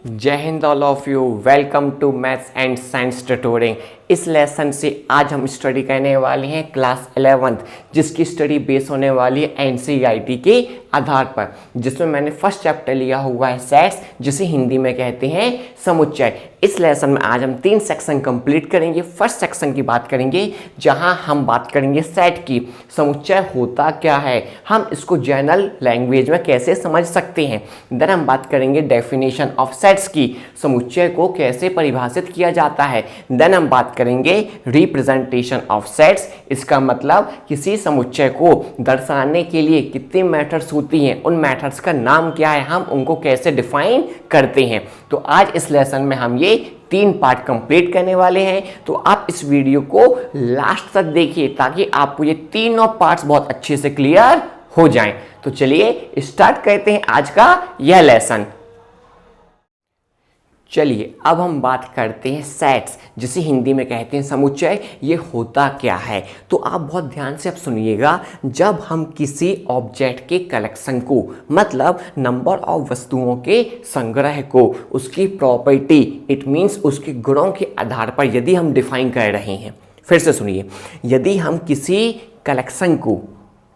जय Hind all of you. Welcome to maths and science tutoring. इस lesson से आज हम स्टडी करने वाले हैं क्लास 11th, जिसकी स्टडी बेस होने वाली है एनसीईआरटी के आधार पर, जिसमें मैंने फर्स्ट चैप्टर लिया हुआ है सेट्स, जिसे हिंदी में कहते हैं समुच्चय। इस लेसन में आज हम 3 सेक्शन कंप्लीट करेंगे। फर्स्ट सेक्शन की बात करेंगे जहां हम बात करेंगे सेट की, समुच्चय होता क्या है, हम इसको जनरल लैंग्वेज में कैसे समझ सकते हैं। देन हम बात करेंगे डेफिनेशन ऑफ सेट्स की, समुच्चय को कैसे परिभाषित किया जाता है। देन हम बात करेंगे रिप्रेजेंटेशन ऑफ सेट्स, इसका मतलब किसी समुच्चय को दर्शाने के लिए कितने मेथड्स होती हैं, उन मेथड्स का नाम क्या है, हम उनको कैसे डिफाइन करते हैं। तो आज इस लेसन में हम ये 3 पार्ट कंप्लीट करने वाले हैं। तो आप इस वीडियो को लास्ट तक देखिए ताकि आपको ये तीनों पार्ट्स बहुत अच्छे से क्लियर हो जाएं। तो चलिए स्टार्ट करते हैं आज का यह लेसन। चलिए अब हम बात करते हैं सेट्स, जिसे हिंदी में कहते हैं समुच्चय। ये होता क्या है, तो आप बहुत ध्यान से अब सुनिएगा। जब हम किसी ऑब्जेक्ट के कलेक्शन को, मतलब नंबर ऑफ वस्तुओं के संग्रह को, उसकी प्रॉपर्टी, इट मीन्स उसके गुणों के आधार पर यदि हम डिफाइन कर रहे हैं, फिर से सुनिए, यदि हम किसी कलेक्शन को,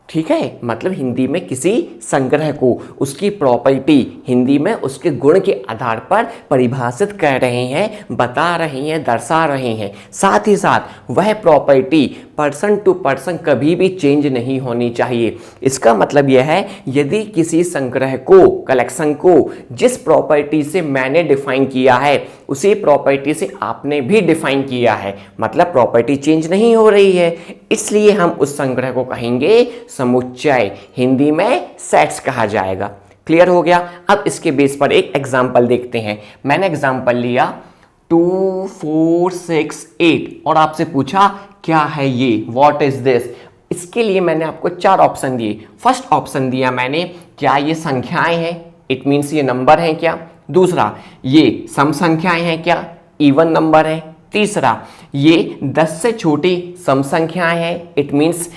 ठीक है, मतलब हिंदी में किसी संग्रह को, उसकी प्रॉपर्टी, हिंदी में उसके गुण के आधार पर परिभाषित कर रहे हैं, बता रहे हैं, दर्शा रहे हैं, साथ ही साथ वह प्रॉपर्टी पर्सन टू पर्सन कभी भी चेंज नहीं होनी चाहिए। इसका मतलब यह है, यदि किसी संग्रह को, कलेक्शन को जिस प्रॉपर्टी से मैंने डिफाइन किया है, उसी प्रॉपर्टी से आपने भी डिफाइन किया है, मतलब प्रॉपर्टी चेंज नहीं हो रही है, इसलिए हम उस संग्रह को कहेंगे समुच्चय, हिंदी में सेट्स कहा जाएगा। क्लियर हो गया। अब इसके बेस पर एक एग्जांपल देखते हैं। मैंने एग्जांपल लिया 2 4 6 8 और आपसे पूछा क्या है ये, व्हाट इज दिस। इसके लिए मैंने आपको 4 ऑप्शन दिए। फर्स्ट ऑप्शन दिया मैंने, क्या ये संख्याएं हैं, इट मीन्स ये नंबर हैं क्या। दूसरा, ये सम संख्याएं हैं क्या, इवन नंबर है। तीसरा, ये 10 से छोटी सम संख्याएं हैं, it means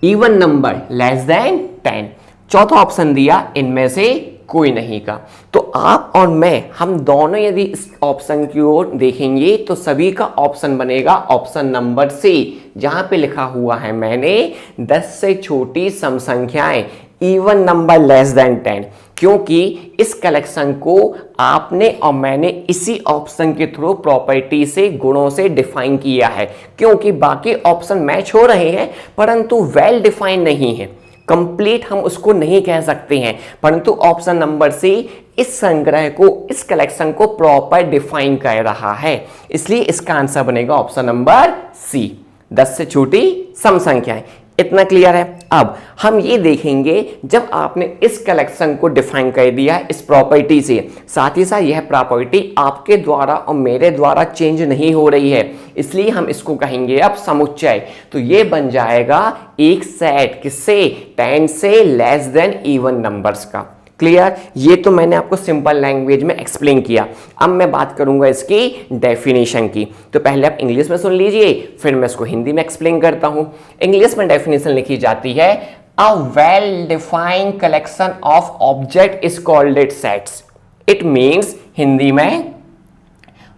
even number less than 10। चौथा ऑप्शन दिया इनमें से कोई नहीं का। तो आप और मैं, हम दोनों यदि इस ऑप्शन की ओर देखेंगे तो सभी का ऑप्शन बनेगा ऑप्शन नंबर सी, जहां पे लिखा हुआ है मैंने 10 से छोटी सम संख्याएं, इवन नंबर लेस देन 10, क्योंकि इस कलेक्शन को आपने और मैंने इसी ऑप्शन के थ्रू प्रॉपर्टी से, गुणों से डिफाइन किया है। क्योंकि बाकी ऑप्शन मैच हो रहे हैं परंतु वेल डिफाइन नहीं है, कंप्लीट हम उसको नहीं कह सकते हैं, परंतु ऑप्शन नंबर सी इस संग्रह को, इस कलेक्शन को प्रॉपर डिफाइन कर रहा है, इसलिए इसका आंसर बनेगा ऑप्शन नंबर सी, 10 से छोटी सम संख्याएं। इतना क्लियर है। अब हम ये देखेंगे, जब आपने इस कलेक्शन को डिफाइन कर दिया है इस प्रॉपर्टी से, साथ ही साथ यह प्रॉपर्टी आपके द्वारा और मेरे द्वारा चेंज नहीं हो रही है, इसलिए हम इसको कहेंगे अब समुच्चय। तो ये बन जाएगा एक सेट, किससे, 10 से लेस देन इवन नंबर्स का। क्लियर। ये तो मैंने आपको सिंपल लैंग्वेज में एक्सप्लेन किया। अब मैं बात करूंगा इसकी डेफिनेशन की। तो पहले आप इंग्लिश में सुन लीजिए, फिर मैं इसको हिंदी में एक्सप्लेन करता हूं। इंग्लिश में डेफिनेशन लिखी जाती है, a well defined collection of object is called it sets. It means, Hindi में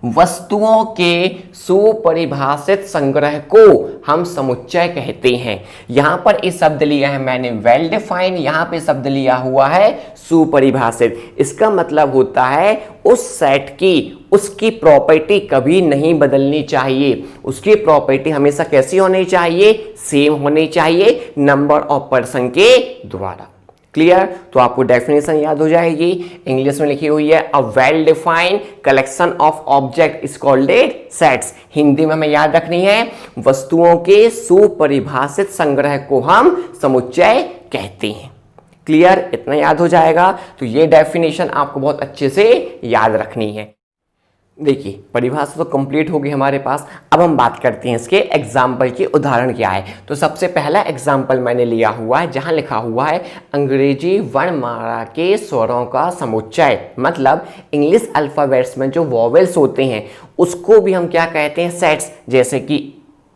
वस्तुओं के सुपरिभाषित संग्रह को हम समुच्चय कहते हैं। यहां पर इस शब्द लिया है मैंने वेल डिफाइंड, यहां पे शब्द लिया हुआ है सुपरिभाषित। इसका मतलब होता है उस सेट की, उसकी प्रॉपर्टी कभी नहीं बदलनी चाहिए, उसकी प्रॉपर्टी हमेशा कैसी होनी चाहिए, सेम होनी चाहिए नंबर ऑफ पर्सन के द्वारा। क्लियर। तो आपको डेफिनेशन याद हो जाएगी। इंग्लिश में लिखी हुई है, a well defined collection of object is called it sets. Hindi में हमें याद रखनी है, वस्तुओं के सुपरिभाषित संग्रह को हम समुच्चय कहते हैं। क्लियर। इतना याद हो जाएगा। तो ये डेफिनेशन आपको बहुत अच्छे से याद रखनी है। देखिए, परिभाषा तो कंप्लीट होगी हमारे पास। अब हम बात करते हैं इसके एग्जाम्पल के उदाहरण क्या है। तो सबसे पहला एग्जाम्पल मैंने लिया हुआ है जहां लिखा हुआ है अंग्रेजी वर्णमाला के स्वरों का समुच्चय, मतलब इंग्लिश अल्फाबेट्स में जो वॉवेल्स होते हैं उसको भी हम क्या कहते हैं, सेट्स। जैसे कि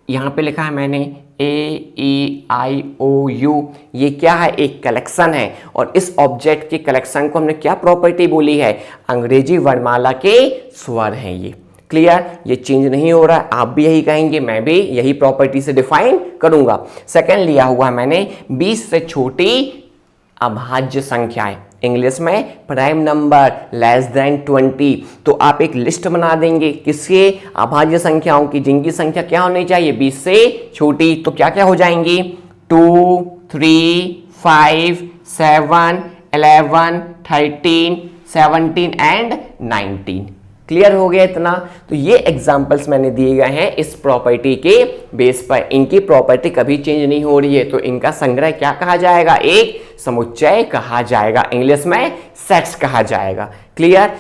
यहाँ पे लिखा है मैंने AEIOU, ये क्या है, एक कलेक्शन है। और इस ऑब्जेक्ट के कलेक्शन को हमने क्या प्रॉपर्टी बोली है, अंग्रेजी वर्णमाला के स्वर हैं ये। क्लियर, ये चेंज नहीं हो रहा है, आप भी यही कहेंगे, मैं भी यही प्रॉपर्टी से डिफाइन करूंगा। सेकंड लिया हुआ मैंने 20 से छोटी अभाज्य संख्याएं, इंग्लिश में प्राइम नंबर लेस देन 20। तो आप एक लिस्ट बना देंगे किसके, अभाज्य संख्याओं की, जिनकी संख्या क्या होनी चाहिए, 20 से छोटी। तो क्या क्या हो जाएंगी, 2, 3, 5, 7, 11, 13, 17 एंड 19। क्लियर हो गया इतना। तो ये एग्जांपल्स मैंने दिए गए हैं इस प्रॉपर्टी के बेस पर। इनकी प्रॉपर्टी कभी चेंज नहीं हो रही है, तो इनका संग्रह क्या कहा जाएगा, एक समुच्चय कहा जाएगा, इंग्लिश में सेट्स कहा जाएगा। क्लियर।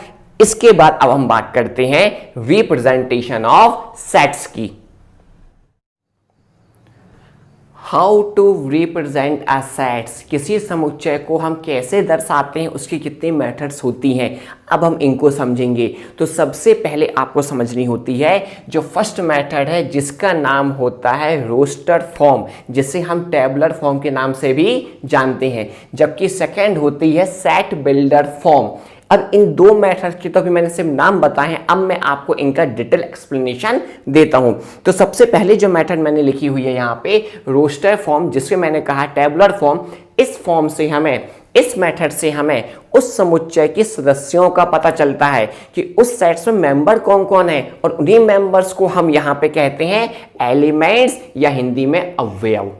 इसके बाद अब हम बात करते हैं रिप्रेजेंटेशन ऑफ सेट्स की। How to represent a sets, किसी समुच्चय को हम कैसे दर्शाते हैं, उसकी कितनी मेथड्स होती हैं, अब हम इनको समझेंगे। तो सबसे पहले आपको समझनी होती है जो फर्स्ट मेथड है, जिसका नाम होता है रोस्टर फॉर्म, जिसे हम टेबुलर फॉर्म के नाम से भी जानते हैं। जबकि सेकेंड होती है सेट बिल्डर फॉर्म। अब इन दो मेथड के तो अभी मैंने सिर्फ नाम बताए हैं, अब मैं आपको इनका डिटेल एक्सप्लेनेशन देता हूं। तो सबसे पहले जो मेथड मैंने लिखी हुई है यहाँ पे रोस्टर फॉर्म, जिससे मैंने कहा टेबुलर फॉर्म, इस फॉर्म से हमें, इस मेथड से हमें उस समुच्चय के सदस्यों का पता चलता है कि उस सेट्स में मेंबर कौन कौन है, और उन्हीं मेंबर्स को हम यहाँ पे कहते हैं एलिमेंट्स, या हिंदी में अवयव।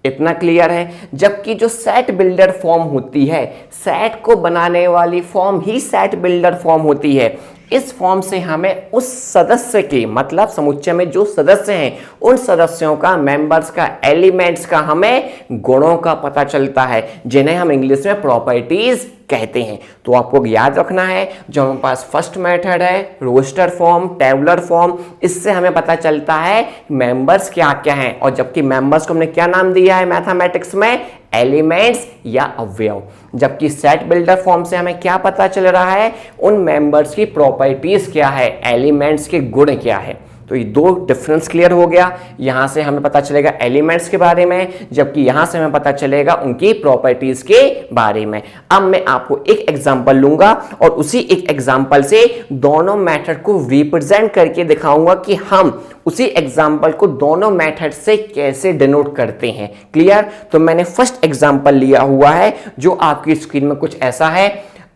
इतना क्लियर है। जबकि जो सेट बिल्डर फॉर्म होती है, सेट को बनाने वाली फॉर्म ही सेट बिल्डर फॉर्म होती है। इस फॉर्म से हमें उस सदस्य के, मतलब समुच्चय में जो सदस्य हैं, उन सदस्यों का, मेंबर्स का, एलिमेंट्स का हमें गुणों का पता चलता है, जिन्हें हम इंग्लिश में प्रॉपर्टीज कहते हैं। तो आपको याद रखना है, जो हमारे पास फर्स्ट मेथड है रोस्टर फॉर्म, टेबुलर फॉर्म, इससे हमें पता चलता है मेंबर्स क्या क्या हैं, और जबकि मेंबर्स को हमने क्या नाम दिया है मैथमेटिक्स में, एलिमेंट्स या अवयव। जबकि सेट बिल्डर फॉर्म से हमें क्या पता चल रहा है, उन मेंबर्स की प्रॉपर्टीज क्या है, एलिमेंट्स के गुण क्या है। तो ये दो डिफरेंस क्लियर हो गया। यहां से हमें पता चलेगा एलिमेंट्स के बारे में, जबकि यहां से हमें पता चलेगा उनकी प्रॉपर्टीज के बारे में। अब मैं आपको एक एग्जांपल लूंगा और उसी एक एग्जांपल से दोनों मेथड को रिप्रेजेंट करके दिखाऊंगा कि हम उसी एग्जांपल को दोनों मेथड से कैसे डिनोट करते हैं। क्लियर। तो मैंने फर्स्ट एग्जांपल लिया हुआ है जो आपकी स्क्रीन में कुछ ऐसा है,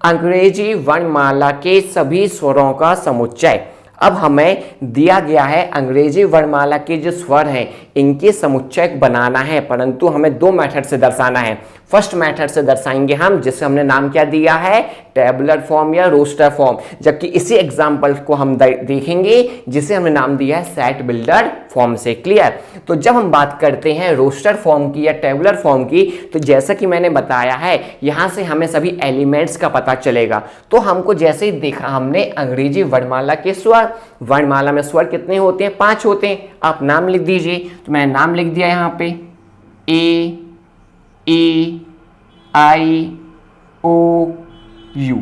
अंग्रेजी वर्णमाला के सभी स्वरों का समुच्चय। अब हमें दिया गया है अंग्रेजी वर्णमाला के जो स्वर हैं, इनके समुच्चय बनाना है, परंतु हमें दो मेथड से दर्शाना है। फर्स्ट मेथड से दर्शाएंगे हम, जिसे हमने नाम क्या दिया है, टेबुलर फॉर्म या रोस्टर फॉर्म। जबकि इसी एग्जांपल को हम देखेंगे जिसे हमने नाम दिया है सेट बिल्डर फॉर्म से। क्लियर। तो जब हम बात करते हैं रोस्टर फॉर्म की या टेबुलर फॉर्म की, तो जैसा कि मैंने बताया है, यहां से हमें सभी एलिमेंट्स का पता चलेगा। तो हमको जैसे ही देखा हमने अंग्रेजी वर्णमाला के स्वर, वर्णमाला में स्वर कितने होते हैं, 5 होते हैं। आप नाम लिख दीजिए। तो मैंने नाम लिख दिया यहाँ पे ए, ई, आई, ओ, यू।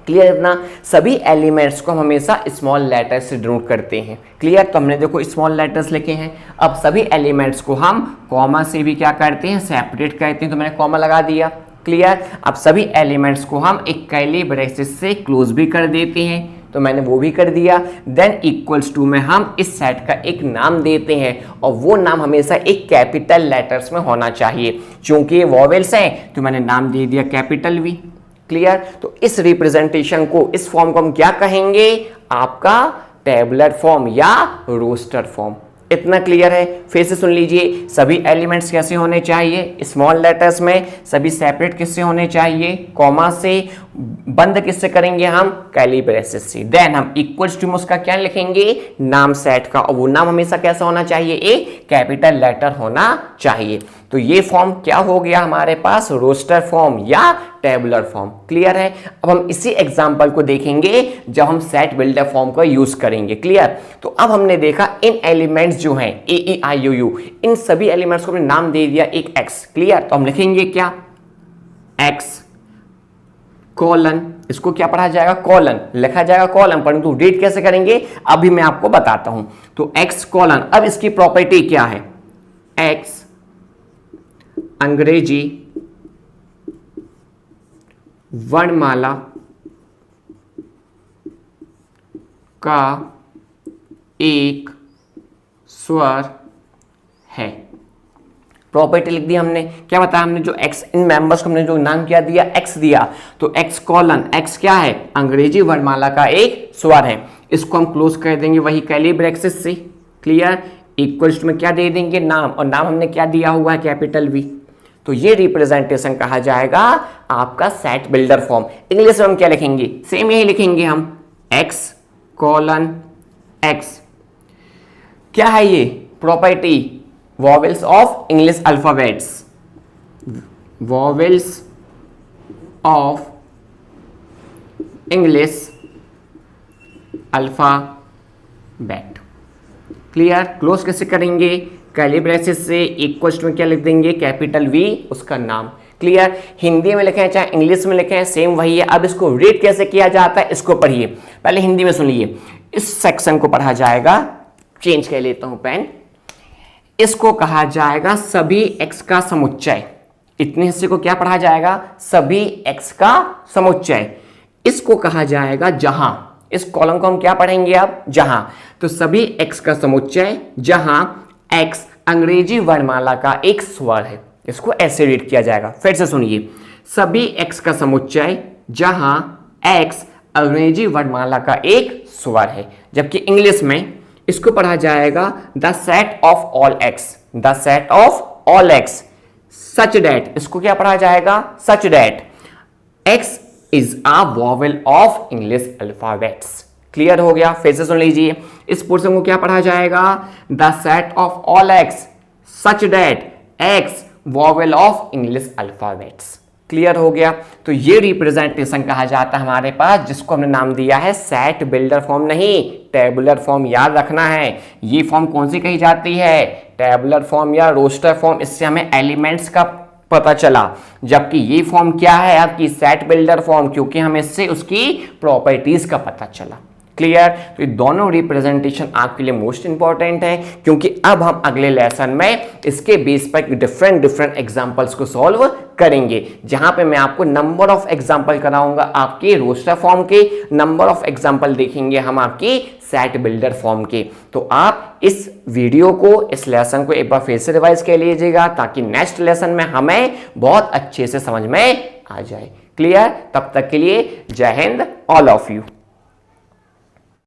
क्लियर। इतना सभी एलिमेंट्स को हम हमेशा स्मॉल लेटर से डिनोट करते हैं। क्लियर। तो हमने देखो स्मॉल लेटर्स लिखे हैं। अब सभी एलिमेंट्स को हम कॉमा से भी क्या करते हैं, सेपरेट करते हैं। तो मैंने कॉमा लगा दिया। क्लियर। अब सभी एलिमेंट्स को हम एक कर्ली ब्रेसेस से क्लोज भी कर देते हैं, तो मैंने वो भी कर दिया। देन इक्वल्स टू में हम इस सेट का एक नाम देते हैं, और वो नाम हमेशा एक कैपिटल लेटर्स में होना चाहिए। चूंकि ये वॉवेल्स हैं तो मैंने नाम दे दिया कैपिटल वी। क्लियर। तो इस रिप्रेजेंटेशन को, इस फॉर्म को हम क्या कहेंगे, आपका टेबुलर फॉर्म या रोस्टर फॉर्म। इतना क्लियर है। फिर से सुन लीजिए, सभी एलिमेंट्स कैसे होने चाहिए, स्मॉल लेटर्स में। सभी सेपरेट किससे होने चाहिए, कॉमा से। बंद किससे करेंगे हम, कर्ली ब्रेसेस से। देन हम इक्वल्स टू में उसका क्या लिखेंगे, नाम सेट का, और वो नाम हमेशा कैसा होना चाहिए, एक कैपिटल लेटर होना चाहिए। तो ये फॉर्म क्या हो गया हमारे पास, रोस्टर फॉर्म या टेबुलर फॉर्म। क्लियर है। अब हम इसी एग्जांपल को देखेंगे जब हम सेट बिल्डर फॉर्म का यूज करेंगे। क्लियर। तो अब हमने देखा इन एलिमेंट्स जो हैं AEIOU, इन सभी एलिमेंट्स को हमने नाम दे दिया एक एक्स। क्लियर। तो हम लिखेंगे क्या, एक्स कोलन इसको क्या पढ़ा जाएगा, कॉलन, लिखा जाएगा कॉलन, परंतु रीड कैसे करेंगे अभी मैं आपको बताता हूं। तो एक्स कॉलन, अब इसकी प्रॉपर्टी क्या है, एक्स अंग्रेजी वर्णमाला का एक स्वर है। प्रॉपर्टी लिख दी हमने, क्या बताया हमने, जो एक्स इन मेंबर्स को हमने जो नाम क्या दिया, एक्स दिया, तो एक्स कॉलन, एक्स क्या है, अंग्रेजी वर्णमाला का एक स्वर है। इसको हम क्लोज कर देंगे वही कर्ली ब्रैकेट्स से, क्लियर, इक्वल्स में क्या दे देंगे, नाम, और नाम हमने क्या दिया हुआ है, कैपिटल वी। तो ये रिप्रेजेंटेशन कहा जाएगा आपका सेट बिल्डर फॉर्म। इंग्लिश में हम क्या लिखेंगे, सेम यही लिखेंगे हम, एक्स कॉलन एक्स। क्या है ये property, vowels of English alphabets, vowels of English alphabet, clear. Close कैसे करेंगे, कर्ली ब्रैकेट से, इक्वल्स में क्या लिख देंगे, कैपिटल वी, उसका नाम, क्लियर। हिंदी में लिखे हैं चाहे इंग्लिश में लिखे हैं सेम वही है। अब इसको रीड कैसे किया जाता है, इसको पढ़िए, पहले हिंदी में सुनिए। इस सेक्शन को पढ़ा जाएगा, चेंज कर लेता हूं पेन, इसको कहा जाएगा सभी एक्स का समुच्चय। इतने हिस्से को क्या पढ़ा जाएगा, सभी एक्स का समुच्चय। इसको कहा जाएगा जहां, इस कॉलम को हम क्या पढ़ेंगे अब, जहां। तो सभी एक्स का समुच्चय जहां एक्स अंग्रेजी वर्णमाला का एक स्वर है, इसको ऐसे रीड किया जाएगा। फिर से सुनिए, सभी एक्स का समुच्चय जहां एक्स अंग्रेजी वर्णमाला का एक स्वर है। जबकि इंग्लिश में इसको पढ़ा जाएगा the set of all x, the set of all x such that, इसको क्या पढ़ा जाएगा, such that x is a vowel of English alphabets. Clear हो गया, फिर से सुन लीजिए, इस पोर्शन को क्या पढ़ा जाएगा, the set of all x such that x vowel of English alphabets. Clear हो गया। तो ये रिप्रेजेंटेशन कहा जाता है हमारे पास, जिसको हमने नाम दिया है सेट बिल्डर फॉर्म, नहीं टेबुलर फॉर्म, याद रखना है। ये फॉर्म कौन सी कही जाती है, टेबुलर फॉर्म या रोस्टर फॉर्म। इससे हमें एलिमेंट्स का पता चला, जबकि ये फॉर्म क्या है आपकी, सेट बिल्डर फॉर्म, क्योंकि हमें इससे उसकी प्रॉपर्टीज का पता चला। क्लियर। तो ये दोनों रिप्रेजेंटेशन आपके लिए मोस्ट इंपॉर्टेंट है, क्योंकि अब हम अगले लेसन में इसके बेस पर डिफरेंट एग्जांपल्स को सॉल्व करेंगे, जहां पे मैं आपको नंबर ऑफ एग्जांपल कराऊंगा आपके रोस्टर फॉर्म के, नंबर ऑफ एग्जांपल देखेंगे हम आपकी सेट बिल्डर फॉर्म के। तो आप इस वीडियो को, इस लेसन को एक बार फिर से रिवाइज कर लीजिएगा, ताकि नेक्स्ट लेसन में हमें बहुत अच्छे से समझ में आ जाए। क्लियर। तब तक के लिए जय हिंद ऑल ऑफ यू।